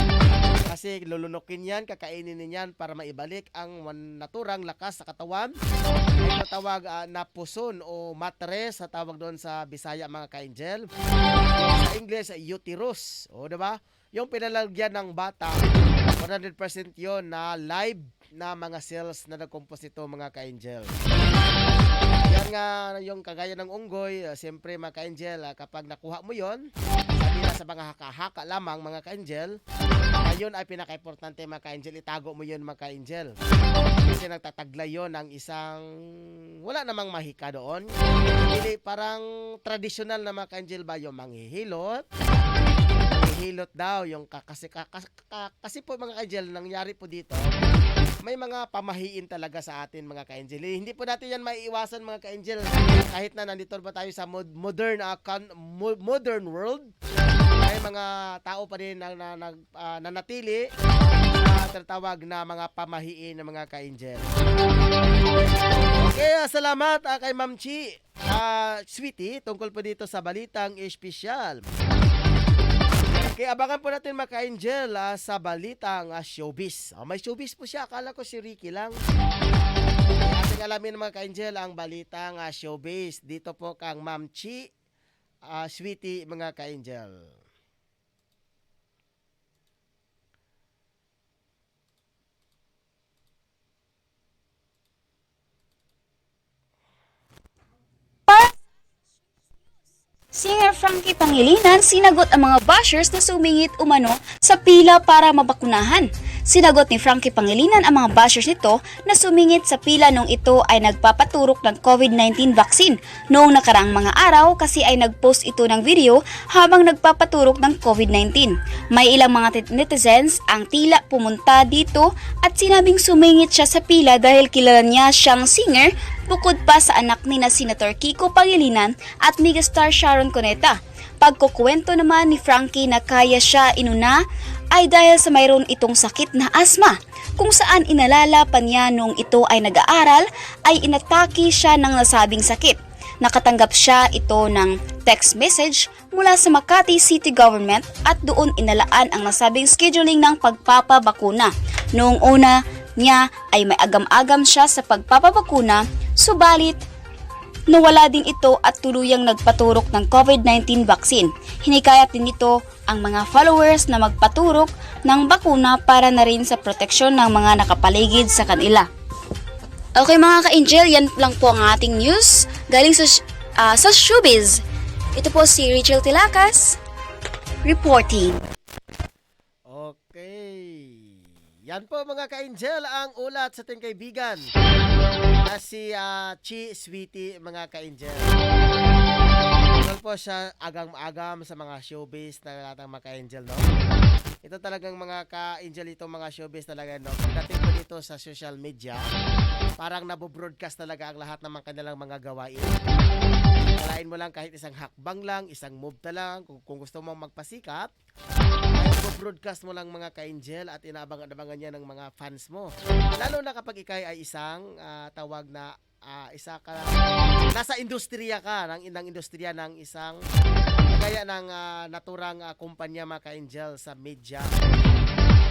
Kasi lulunukin yan, kakainin yan para maibalik ang naturang lakas sa katawan. Ay natawag na puson o matres, sa tawag doon sa Bisaya mga ka-angel. Sa English, uterus. O diba? Yung pinalagyan ng bata, 100% yon na live na mga cells na nagkompose ito mga ka-angel. Yan nga yung kagaya ng unggoy, siyempre mga ka-angel, kapag nakuha mo yon, sabi na sa mga haka-haka lamang mga ka-angel, ayun ay pinaka-importante mga ka-angel, itago mo yon mga ka-angel. Kasi nagtataglay yon ng isang, wala namang mahika doon. Hindi parang traditional na mga ka-angel ba, yung manghihilot daw, yung kasi po mga ka-angel, nangyari po dito, may mga pamahiin talaga sa atin mga ka-angel. Hindi po natin yan maiiwasan mga ka-angel. Kahit na nandito ba tayo sa modern world, may mga tao pa rin na nanatili sa tinatawag na mga pamahiin ng mga ka-angel. Okay, salamat kay Ma'am Chi Sweetie tungkol po dito sa balitang espesyal. Okay, abangan po natin mga ka-angel sa balitang showbiz. May showbiz po siya. Akala ko si Ricky lang. Ating alamin mga ka-angel ang balitang showbiz. Dito po kang Ma'am Chi Sweetie mga ka-angel. Singer Frankie Pangilinan sinagot ang mga bashers na sumingit umano sa pila para mabakunahan. Sinagot ni Frankie Pangilinan ang mga bashers nito na sumingit sa pila nung ito ay nagpapaturok ng COVID-19 vaccine. Noong nakaraang mga araw kasi ay nagpost ito ng video habang nagpapaturok ng COVID-19. May ilang mga netizens ang tila pumunta dito at sinabing sumingit siya sa pila dahil kilala niya siyang singer bukod pa sa anak ni na Senator Kiko Pangilinan at megastar Sharon Cuneta. Pagkukwento naman ni Frankie na kaya siya inuna ay dahil sa mayroon itong sakit na asma, kung saan inalala pa niya noong ito ay nag-aaral ay inatake siya ng nasabing sakit. Nakatanggap siya ito ng text message mula sa Makati City Government at doon inalaan ang nasabing scheduling ng pagpapabakuna. Noong una niya ay may agam-agam siya sa pagpapabakuna, subalit nawala din ito at tuluyang nagpaturok ng COVID-19 vaccine. Hinikayat din ito ang mga followers na magpaturok ng bakuna para na rin sa proteksyon ng mga nakapaligid sa kanila. Okay mga ka-angel, yan lang po ang ating news galing sa showbiz. Ito po si Rachel Tilakas reporting. Okay. Yan po mga ka-angel ang ulat sa ating kaibigan na si Chi Sweetie mga ka-angel. Tungkol po siya agam-agam sa mga showbiz na latang mga ka-angel, no? Ito talagang mga ka-angel, itong mga showbiz talaga, no? Pagdating po dito sa social media, parang nabobroadcast talaga ang lahat ng mga kanilang mga gawain. Kalain mo lang kahit isang hakbang lang, isang move na lang, kung gusto mong magpasikat, ay broadcast mo lang mga ka-angel at inaabang-abangan niya ng mga fans mo. Lalo na kapag ikay ay isang tawag na isa ka, nasa industriya ka, ng industriya ng isang kaya ng naturang kumpanya mga ka-angel sa media.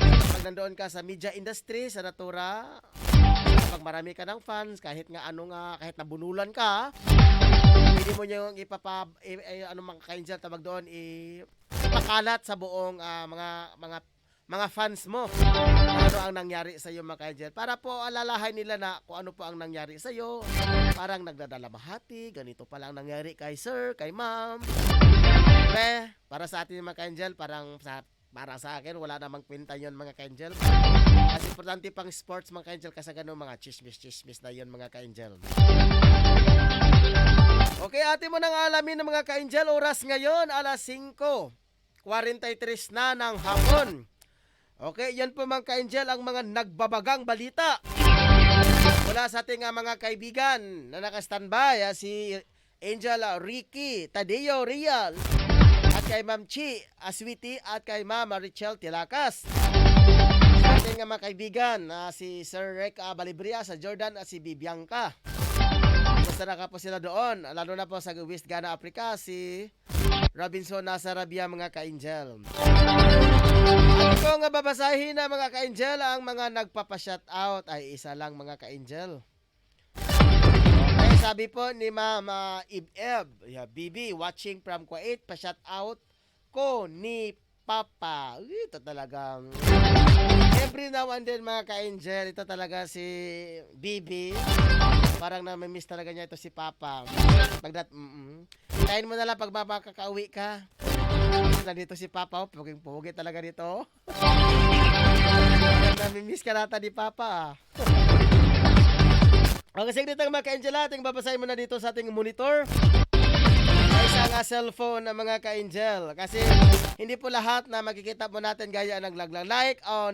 Kapag nandoon ka sa media industry, sa natura, kapag marami ka ng fans, kahit nga kahit nabunulan ka, hindi mo nyo yung mga ka-angel tawag doon, ipakalat sa buong mga fans mo ano ang nangyari sa iyo mga ka-angel, para po alalahay nila na kung ano po ang nangyari sa iyo. Parang nagdadalamahati, ganito pala ang nangyari kay sir, kay ma'am. Para sa atin mga ka-angel, para sa akin wala namang kwenta yun mga ka-angel. Kasi importante pang sports mga ka-angel, kasi ganun mga chismis na yun mga ka-angel. Okay, atin mo nang alamin ng mga ka-angel, oras ngayon alas 5:43 na ng hapon. Okay, yan po mga ka-angel ang mga nagbabagang balita mula sa ating mga kaibigan na naka-standby, si Angel Ricky Tadeo Real at kay Ma'am Chi Sweetie at kay Ma'am Rachel Tilakas. Sa ating mga kaibigan si Sir Rick Balibria sa Jordan at si Bibianca. Basta na ka po sila doon, lalo na po sa West Ghana, Africa, si Robinson nasa Arabia mga ka-angel. At kung babasahin na mga ka-angel, ang mga nagpapa-shoutout ay isa lang mga ka-angel. Okay, sabi po ni Mama Ibeb, Bibi, watching from Kuwait, pa-shoutout ko ni Papa. Ito talagang every now and then mga ka-angel, ito talaga si Bibi. Parang namimiss talaga niya ito si Papa. Tayin mo na lang pag makakauwi ka. Nandito si Papa, puging-pugi talaga dito. Namimiss ka nata ni Papa. Okay, sige dito mga ka-angel, ating babasahin mo na dito sa ating monitor. Ay isang cellphone na mga ka-angel. Kasi hindi po lahat na makikita po natin gaya naglag-like o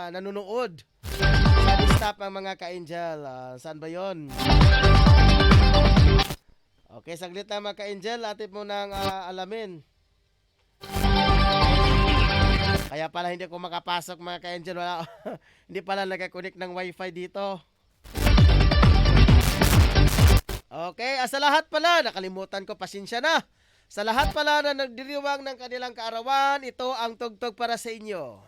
nanonood sa desktop ng mga ka-angel. Saan ba yon? Okay, saglit na mga ka-angel, atin mo nang alamin. Kaya pala hindi ako makapasok mga ka-angel, hindi pala nagkakunik ng wifi dito. Okay, sa lahat pala, nakalimutan ko, pasensya na. Sa lahat pala na nagdiriwang ng kanilang kaarawan, ito ang tugtog para sa inyo.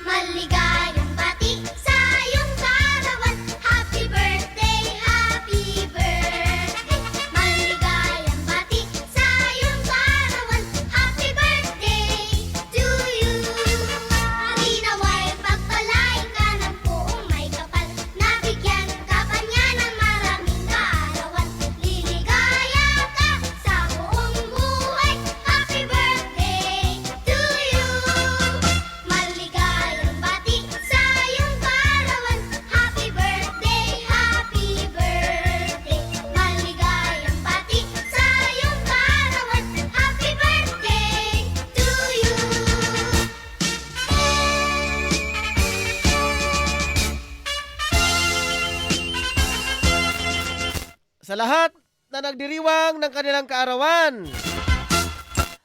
Maligayang bati sa iyong kaarawan. Happy birthday, happy birthday. Maligayang bati sa iyong kaarawan. Happy birthday to you. Rinaway pagpalain ka ng buong may kapal. Nabigyan ka pa niya ng maraming kaarawan. Liligaya ka sa buong buhay. Sa lahat na nagdiriwang ng kanilang kaarawan,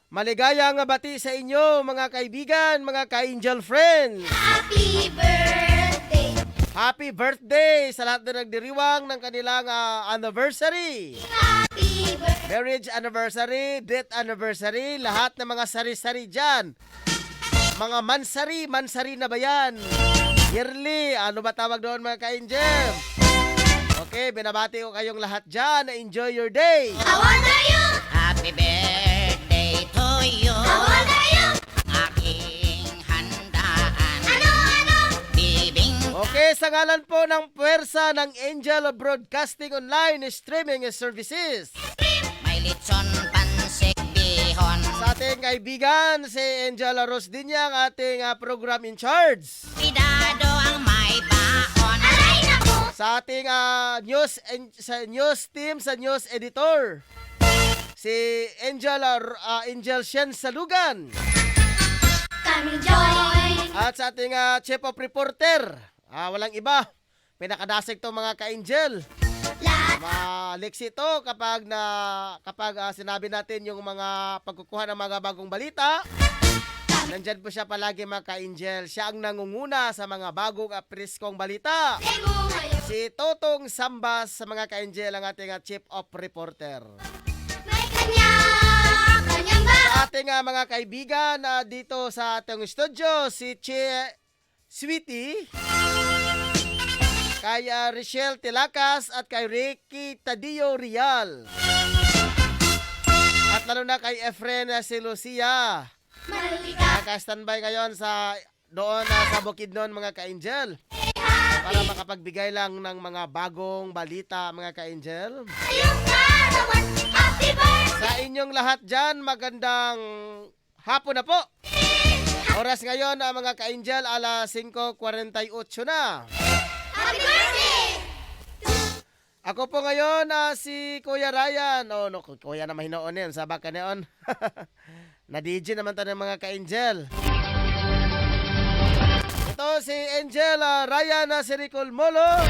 maligayang bati sa inyo mga kaibigan, mga ka-angel friends. Happy birthday, Happy birthday sa lahat na nagdiriwang ng kanilang anniversary. happy birthday, Marriage anniversary, death anniversary, lahat ng mga sari-sari dyan. Mga mansari na ba yan? Yearly, ano ba tawag doon mga ka-angel? Okay, binabati ko kayong lahat dyan. Enjoy your day. how old are you? Happy birthday to you. How old are you? Aking handaan. Ano? Bibing Okay, sa ngalan po ng puwersa ng Angel Broadcasting Online Streaming Services. may litson pansik bihon. Sa ating kaibigan, si Angela Rosdinya, ang ating program in charge. Pidado ang may baon. Aray na po. Sa ating news team, sa news editor, si Angel Shen Salugan. Kami joy. At sa ating chief of reporter, walang iba, pinakadasig to mga ka-angel. Lahat. Maliksi to kapag sinabi natin yung mga pagkukuha ng mga bagong balita. Nandyan po siya palagi mga ka-angel. Siya ang nangunguna sa mga bagong preskong balita. Demo ngayon. Si Totong Sambas sa mga ka-angel, ang ating chief of reporter. May kanyang ba? Sa ating mga kaibigan dito sa ating studio, si Sweetie, kay Richelle Tilakas at kay Ricky Tadio Rial. At lalo na kay Efren si Lucia. Malika. Naka-standby ngayon doon sa Bukidnon mga ka-angel. Para makapagbigay lang ng mga bagong balita mga ka-angel. Yung karawan. Happy birthday. Sa inyong lahat dyan, magandang hapon na po. Oras ngayon mga ka-angel, alas 5:48 na. Happy birthday. Ako po ngayon si Kuya Ryan. Kuya na mahinoon yan. Sa baka neon. Na-DJ naman tayo ng mga ka-angel. Ito si Angel Ryan Siricol Molo.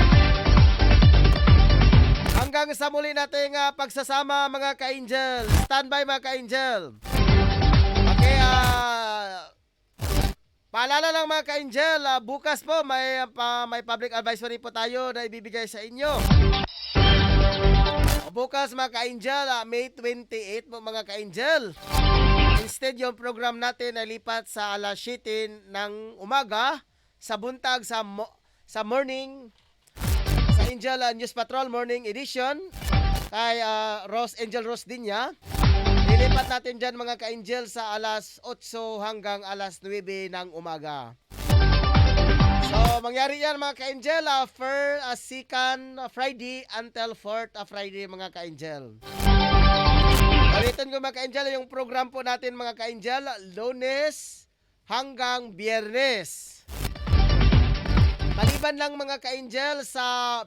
Hanggang sa muli nating pagsasama mga ka-angel. Standby mga ka-angel. Okay, paalala lang mga ka-angel, bukas po may public advisory po tayo na ibibigay sa inyo. Bukas mga ka-angel, May 28 po mga ka-angel. Instead yung program natin ay lipat sa alas 7 ng umaga, sa buntag sa morning, sa Angel News Patrol Morning Edition, kay Angel Rosdinya. Lilipat natin dyan mga ka-angel sa alas 8 hanggang alas 9 ng umaga. So, mangyari yan mga ka-angel, second Friday until fourth Friday mga ka-angel. Ulitin ko mga ka-angel, yung program po natin mga ka-angel, Lunes hanggang Biyernes. Maliban lang mga ka-angel sa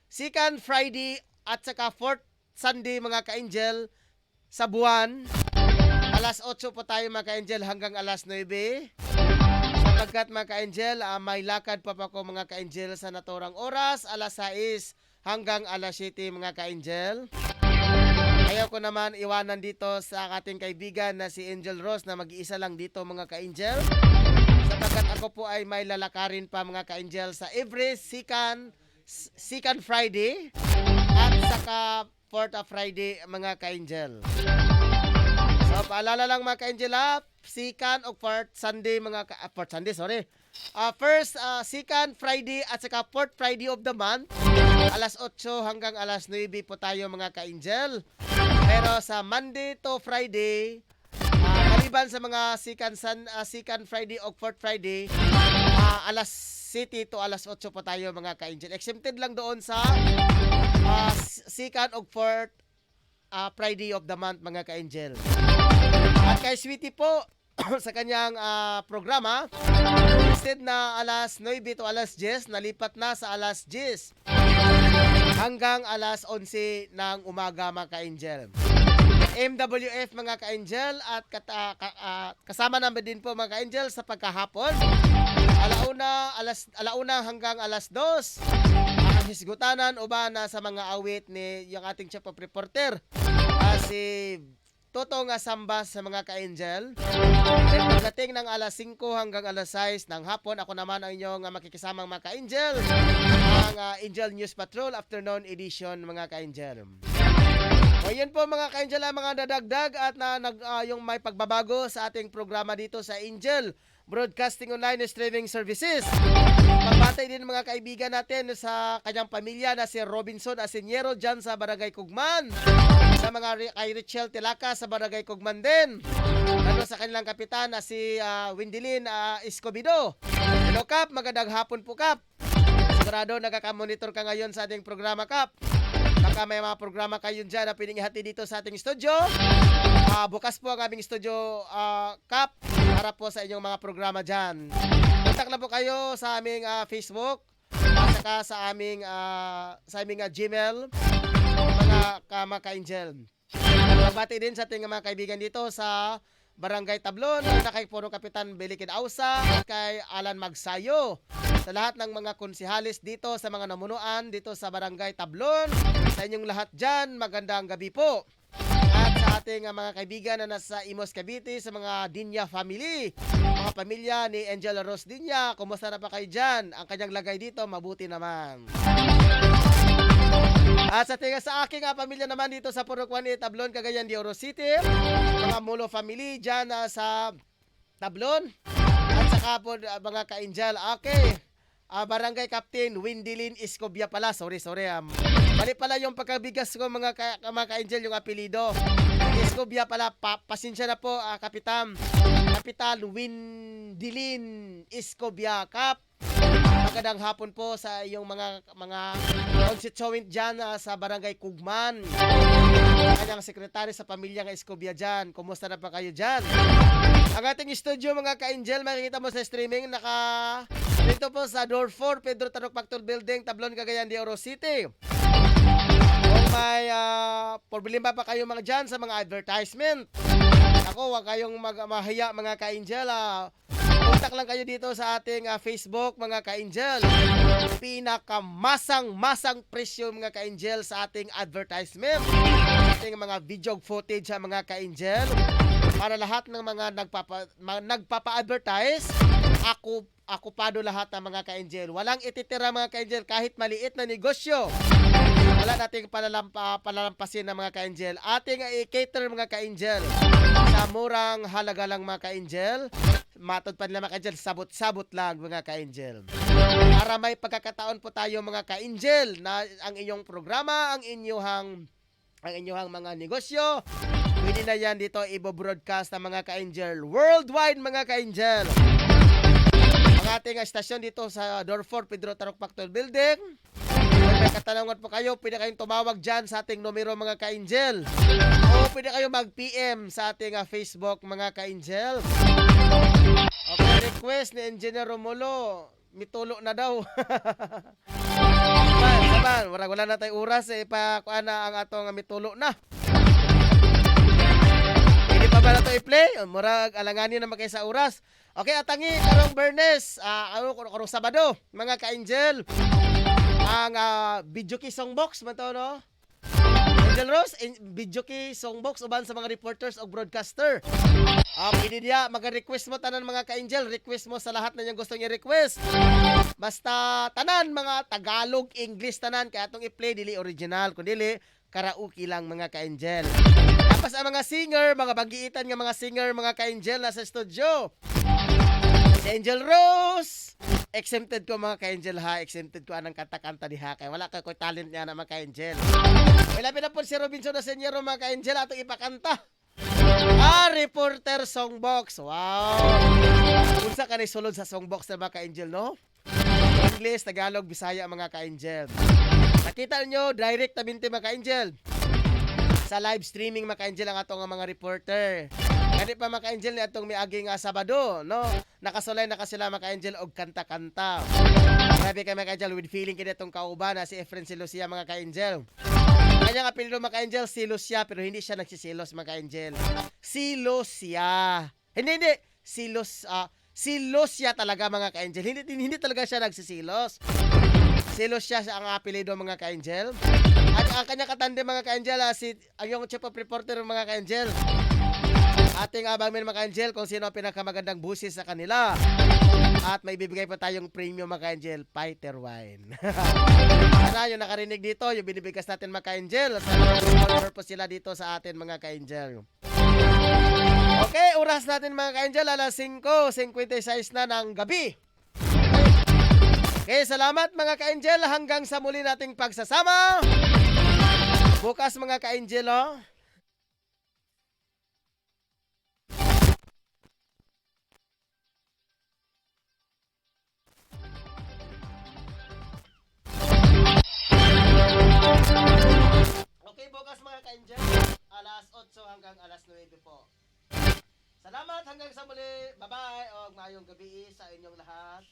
second Friday at saka fourth Sunday mga ka-angel, sa buwan, alas 8 po tayo mga ka-angel hanggang alas 9. Sapagkat mga ka-angel, may lakad pa po mga ka-angel sa naturang oras, alas 6 hanggang alas 7 mga ka-angel. Ayaw ko naman iwanan dito sa ating kaibigan na si Angel Rose na mag-iisa lang dito mga ka-angel. Sapagkat ako po ay may lalakarin pa mga ka-angel sa every second Friday at saka fourth Friday mga ka-angel. So paalala lang mga ka-angel, second o fourth Sunday first second Friday at saka fourth Friday of the month, alas 8 hanggang alas 9 po tayo mga ka-angel. Pero sa Monday to Friday, maliban sa mga second Friday o fourth Friday, alas 7 to alas 8 po tayo mga ka-angel. Exempted lang doon sa second o fourth Friday of the month mga ka-angel. At kay Sweetie po, sa kanyang programa, instead na alas 9 to alas 10, nalipat na sa alas 10 hanggang alas 11 ng umaga mga ka-angel. MWF mga ka-angel at kasama namin din po mga ka-angel sa pagkahapon. Alauna hanggang alas 2 hisgutanan uban sa mga awit ni yung ating chief of reporter si Totong Sambas sa mga ka-angel. Then pagdating ng alas 5 hanggang alas 6 ng hapon, ako naman ang inyong makikisamang mga ka-angel, ang Angel News Patrol Afternoon Edition mga ka-angel. O yun po mga ka-angel ang mga dadagdag at yung may pagbabago sa ating programa dito sa Angel Broadcasting Online Streaming Services. Pagbatay din mga kaibigan natin sa kanyang pamilya na si Robinson Asinyero dyan sa Barangay Kugman. Sa mga kay Richel Tilaka sa Barangay Kugman din. Lalo sa kanilang kapitan na si Windilin Escobedo. Hello Kap, magandang hapon po Kap. Sigurado nagkakamonitor ka ngayon sa ating programa Kap. Baka may mga programa kayo dyan na piling ihati dito sa ating studio. Bukas po ang aming studio Kap para po sa inyong mga programa dyan. Kontak na po kayo sa aming Facebook at saka sa aming Gmail mga ka-angel. Magbati din sa ating mga kaibigan dito sa Barangay Tablon na kay Punong Kapitan Belikin Ausa at kay Alan Magsayo. Sa lahat ng mga konsihalis dito sa mga namunuan dito sa Barangay Tablon, sa inyong lahat dyan, magandang gabi po. At sa ating mga kaibigan na nasa Imos Cavite, sa mga Dinya family, mga pamilya ni Angel Rose Dinya, kumusta na pa kayo dyan? Ang kanyang lagay dito, mabuti naman. At sa aking pamilya naman dito sa Purok 1 Tablon, Cagayan de Oro City, mga Mulo family dyan sa Tablon, at saka po mga ka-angel. Okay. Barangay Captain Windilin Escobia pala. Sorry. Mali pala yung pagkabigas ko mga ka-angel yung apelido. Escobia pala. Pasensya na po Kapitan Windilin Escobia Kap. Magandang hapon po sa iyong mga constituent dyan sa Barangay Kugman. Kanyang sekretary sa pamilyang Escobia dyan. Kumusta na pa kayo dyan? Ang ating studio mga ka-angel, makikita mo sa streaming, dito po sa Door 4, Pedro Tarok Factor Building, Tablon, Cagayan de Oro City. Kung may problema pa kayo mga dyan sa mga advertisement, ako, huwag kayong mahiya mga ka-angel. Kontak lang kayo dito sa ating Facebook mga ka-angel. Pinakamasang presyo mga ka-angel sa ating advertisement. Ating mga video footage mga ka-angel. Para lahat ng mga nagpapa-advertise, akupado lahat ng mga ka-angel. Walang ititira mga ka-angel kahit maliit na negosyo. Wala nating palalampasin ng mga ka-angel. Ating i-cater mga ka-angel sa murang halaga lang mga ka-angel. Matod pa nila mga ka-angel, sabot-sabot lang mga ka-angel. Para may pagkakataon po tayo mga ka-angel na ang inyong programa, ang inyong mga negosyo, pwede na yan dito i-broadcast ng mga ka-angel worldwide mga ka-angel. Ang ating estasyon dito sa Door 4 Pedro Tarok Factor Building. Kung may katanungan po kayo, pwede kayong tumawag dyan sa ating numero mga ka-angel. O pwede kayong mag-PM sa ating Facebook mga ka-angel. Okay, request ni Engineer Romulo, mitulo na daw. Saban, wala na tayong oras ipakuan na ang atong mitulo na. Hindi pa ba na ito i-play? Murag alanganin na magkaya sa oras. Okay, atangi, karong Bernes, karong Sabado, mga ka-angel, ang video key songbox, man to, no? Angel Rose, video key songbox, uban sa mga reporters o broadcaster. Pwede niya, mag-request mo tanan mga ka-angel, request mo sa lahat na niyang gusto niya request. Basta tanan, mga Tagalog, English tanan, kaya itong i-play, dili original, kundi karaoke lang mga ka-angel. Tapos ang mga singer, mga bagiitan ng mga singer, mga ka-angel nasa studio. Si Angel Rose, exempted ko mga ka-angel ha, exempted ko anang kanta-kanta diha kay wala ka ko talent niya na mga ka-angel. Wala pa po si Robinson Asinyero mga ka-angel atong ipakanta. Reporter Songbox. Wow. Unsa ka ni sulod sa Songbox na mga ka-angel, no? English, Tagalog, Bisaya mga ka-angel. Nakita nyo, direct na binti mga ka-angel. Sa live streaming mga ka-angel ang atong mga reporter. Kani pa mga ka-angel ni atong miaging Sabado, no? Nakasulay na sila mga ka-angel og kanta-kanta. Grabe kay mga ka-angel with feeling kini itong kauban na si Efren si Lucia mga ka-angel. Kanyang apelyido mga ka-angel si Lucia pero hindi siya nagsisilos mga ka-angel. Si Lucia. Hindi. Si Lucia talaga mga ka-angel. Hindi talaga siya nagsisilos. Si Lucia siya ang apelido mga ka-angel. At ang kanya katande mga ka-angel, ang yung chief of reporter mga ka-angel. Ating abangin mga ka-angel kung sino ang pinakamagandang busis sa kanila. At may bibigay pa tayong premium mga ka-angel, fighter wine. Sana yung nakarinig dito, yung binibigas natin mga ka-angel. Sa purpose sila dito sa atin mga ka-angel. Okay, oras natin mga ka-angel, alas 5:56 na ng gabi. Okay, salamat mga ka-angel hanggang sa muli nating pagsasama. Bukas mga ka-angel, oh. Okay, bukas mga ka-angel, alas 8 hanggang alas 9 po. Salamat hanggang sa muli. Bye-bye o mayong gabi sa inyong lahat.